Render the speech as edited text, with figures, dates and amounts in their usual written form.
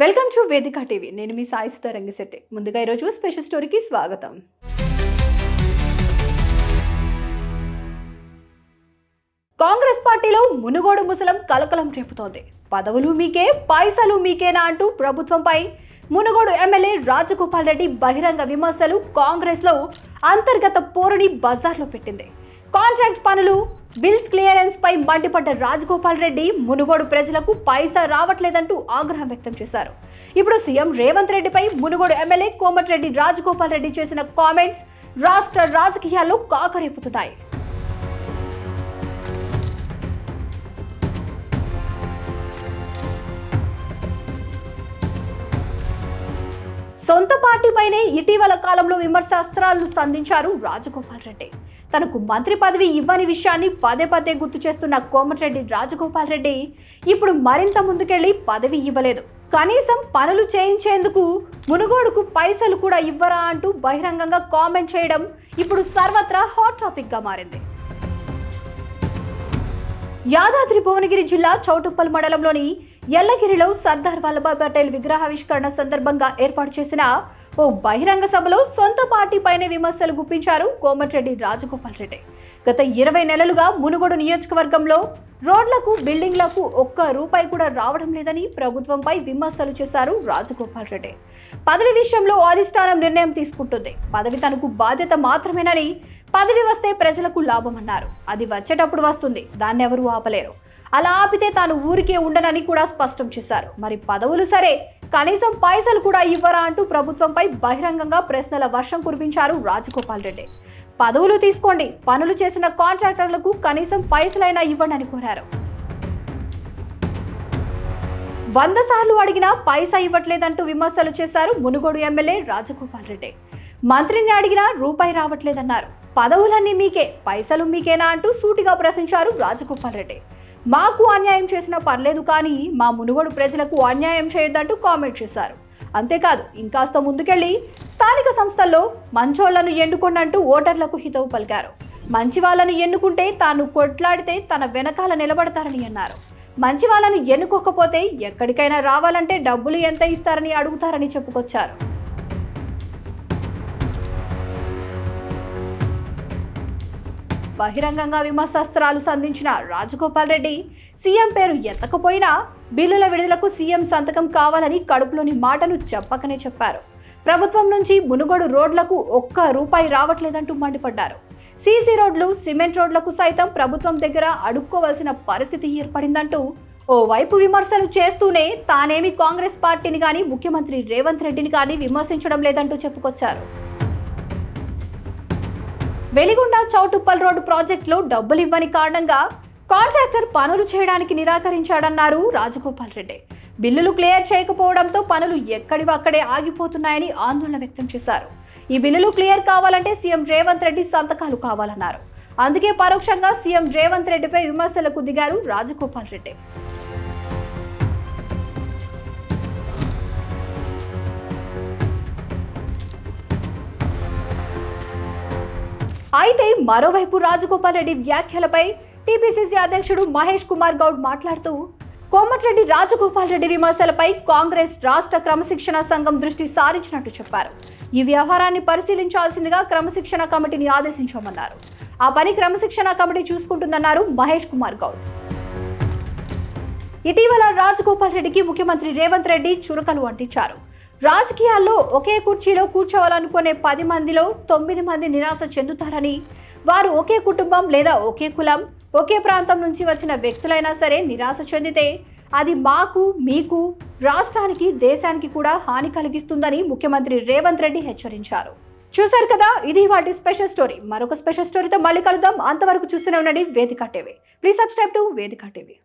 Welcome to వేదిక TV. నేను మీ సాయి సుధా రంగిశెట్టి. ముందుగా ఈరోజు స్పెషల్ స్టోరీకి స్వాగతం. కాంగ్రెస్ పార్టీలో మునుగోడు ముసలం కలకలం రేపుతోంది. పదవులు మీకే, పైసలు మీకేనా అంటూ ప్రభుత్వంపై మునుగోడు ఎమ్మెల్యే రాజగోపాల్ రెడ్డి బహిరంగ విమర్శలు కాంగ్రెస్లో అంతర్గత పోరుని బజార్లో పెట్టింది. కాంట్రాక్ట్ పనులు, బిల్స్ క్లియరెన్స్ పై మండిపడ్డ రాజగోపాల్ రెడ్డి మునుగోడు ప్రజలకు పైసా రావట్లేదంటూ ఆగ్రహం వ్యక్తం చేశారు. ఇప్పుడు సీఎం రేవంత్ రెడ్డిపై మునుగోడు ఎమ్మెల్యే కోమటిరెడ్డి రాజగోపాల్ రెడ్డి చేసిన కామెంట్స్ రాష్ట్ర రాజకీయాల్లో కాకరేపుతున్నాయి. సొంత పార్టీపైనే ఇటీవల కాలంలో విమర్శాస్త్రాలను సంధించారు రాజగోపాల్ రెడ్డి. తనకు మంత్రి పదవి ఇవ్వని విషయాన్ని పదే పదే గుర్తు చేస్తున్న కోమటిరెడ్డి రాజగోపాల్ రెడ్డి ఇప్పుడు మరింత ముందుకెళ్లి పదవి ఇవ్వలేదు, కనీసం పనులు చేయించేందుకు మునుగోడుకు పైసలు కూడా ఇవ్వరా అంటూ బహిరంగంగా కామెంట్ చేయడం ఇప్పుడు సర్వత్రా హాట్ టాపిక్ గా మారింది. యాదాద్రి భువనగిరి జిల్లా చౌటుప్పల్ మండలంలోని ఎల్లగిరిలో సర్దార్ వల్లభాయ్ పటేల్ విగ్రహావిష్కరణ సందర్భంగా ఏర్పాటు చేసిన ఓ బహిరంగ సభలో సొంత పార్టీపైనే విమర్శలు గుప్పించారు కోమటిరెడ్డి రాజగోపాల్ రెడ్డి. గత 20 నెలలుగా మునుగోడు నియోజకవర్గంలో రోడ్లకు, బిల్డింగ్లకు ఒక్క రూపాయి కూడా రావడం లేదని ప్రభుత్వంపై విమర్శలు చేశారు రాజగోపాల్ రెడ్డి. పదవి విషయంలో అధిష్టానం నిర్ణయం తీసుకుంటుంది. పదవి తనకు బాధ్యత మాత్రమేనని, పదవి వస్తే ప్రజలకు లాభమన్నారు. అది వచ్చేటప్పుడు వస్తుంది, దాన్ని ఎవరూ ఆపలేరు. అలా ఆపితే తాను ఊరికే ఉండనని కూడా స్పష్టం చేశారు. మరి పదవులు సరే, కనీసం పైసలు కూడా ఇవ్వరా అంటూ ప్రభుత్వంపై బహిరంగంగా ప్రశ్నల వర్షం కురిపించారు రాజగోపాల్ రెడ్డి. పదవులు తీసుకోండి, పనులు చేసిన కాంట్రాక్టర్లకు కనీసం పైసలైనా ఇవ్వండి అని కోరారు. 100 సార్లు అడిగినా పైసా ఇవ్వట్లేదంటూ విమర్శలు చేశారు మునుగోడు ఎమ్మెల్యే రాజగోపాల్ రెడ్డి. మంత్రిని అడిగినా రూపాయి రావట్లేదన్నారు. పదవులన్నీ మీకే, పైసలు మీకేనా అంటూ సూటిగా ప్రశ్నించారు రాజగోపాల్ రెడ్డి. మాకు అన్యాయం చేసినా పర్లేదు, కానీ మా మునుగోడు ప్రజలకు అన్యాయం చేయొద్దంటూ కామెంట్ చేశారు. అంతేకాదు, ఇంకాస్త ముందుకెళ్లి స్థానిక సంస్థల్లో మంచోళ్లను ఎన్నుకోండంటూ ఓటర్లకు హితవు పలికారు. మంచి వాళ్ళను ఎన్నుకుంటే తాను కొట్లాడితే తన వెనకాల నిలబడతారని అన్నారు. మంచి వాళ్ళను ఎన్నుకోకపోతే ఎక్కడికైనా రావాలంటే డబ్బులు ఎంత ఇస్తారని అడుగుతారని చెప్పుకొచ్చారు. బహిరంగంగా విమర్శాస్త్రాలు సంధించిన రాజగోపాల్ రెడ్డి సీఎం పేరు ఎత్తకపోయినా బిల్లుల విడుదలకు సీఎం సంతకం కావాలని కడుపులోని మాటను చెప్పకనే చెప్పారు. ప్రభుత్వం నుంచి మునుగోడు రోడ్లకు ఒక్క రూపాయి రావట్లేదంటూ మండిపడ్డారు. సీసీ రోడ్లు, సిమెంట్ రోడ్లకు సైతం ప్రభుత్వం దగ్గర అడుక్కోవలసిన పరిస్థితి ఏర్పడిందంటూ ఓవైపు విమర్శలు చేస్తూనే తానేమి కాంగ్రెస్ పార్టీని కానీ, ముఖ్యమంత్రి రేవంత్ రెడ్డిని కానీ విమర్శించడం లేదంటూ చెప్పుకొచ్చారు. వెలిగొండ చౌటుప్పల్ రోడ్డు ప్రాజెక్టులో డబ్బులు ఇవ్వని కారణంగా కాంట్రాక్టర్ పనులు చేయడానికి నిరాకరించాడన్నారు రాజగోపాల్ రెడ్డి. బిల్లులు క్లియర్ చేయకపోవడంతో పనులు ఎక్కడివక్కడే ఆగిపోతున్నాయని ఆందోళన వ్యక్తం చేశారు. ఈ బిల్లులు క్లియర్ కావాలంటే సీఎం రేవంత్ రెడ్డి సంతకాలు కావాలన్నారు. అందుకే పరోక్షంగా సీఎం రేవంత్ రెడ్డిపై విమర్శలకు దిగారు రాజగోపాల్ రెడ్డి. అయితే మరోవైపు రాజగోపాల్ రెడ్డి వ్యాఖ్యలపై టీపీసీసీ అధ్యక్షుడు మహేష్ కుమార్ గౌడ్ మాట్లాడుతూ, కోమటిరెడ్డి రాజగోపాల్ రెడ్డి విమర్శలపై కాంగ్రెస్ రాష్ట్ర క్రమశిక్షణ సంఘం దృష్టి సారించినట్టు చెప్పారు. ఈ వ్యవహారాన్ని పరిశీలించాల్సిందిగా క్రమశిక్షణ కమిటీని ఆదేశించామన్నారు. ఆ పని క్రమశిక్షణ కమిటీ చూసుకుంటుందన్నారు మహేష్ కుమార్ గౌడ్. ఇటీవల రాజగోపాల్ రెడ్డికి ముఖ్యమంత్రి రేవంత్ రెడ్డి చురకలు అంటించారు. రాజకీయాల్లో ఒకే కుర్చీలో కూర్చోవాలనుకునే 10 మందిలో 9 మంది నిరాశ చెందుతారని, వారు ఒకే కుటుంబం లేదా ఒకే కులం, ఒకే ప్రాంతం నుంచి వచ్చిన వ్యక్తులైనా సరే నిరాశ చెందితే అది మాకు, మీకు, రాష్ట్రానికి, దేశానికి కూడా హాని కలిగిస్తుందని ముఖ్యమంత్రి రేవంత్ రెడ్డి హెచ్చరించారు. చూశారు కదా, ఇది వాటి స్పెషల్ స్టోరీ. మరొక స్పెషల్ స్టోరీతో మళ్ళీ కలుద్దాం. అంతవరకు చూస్తూనే ఉండండి వేదిక టీవీ. ప్లీజ్ సబ్స్క్రైబ్ టు వేదిక టీవీ.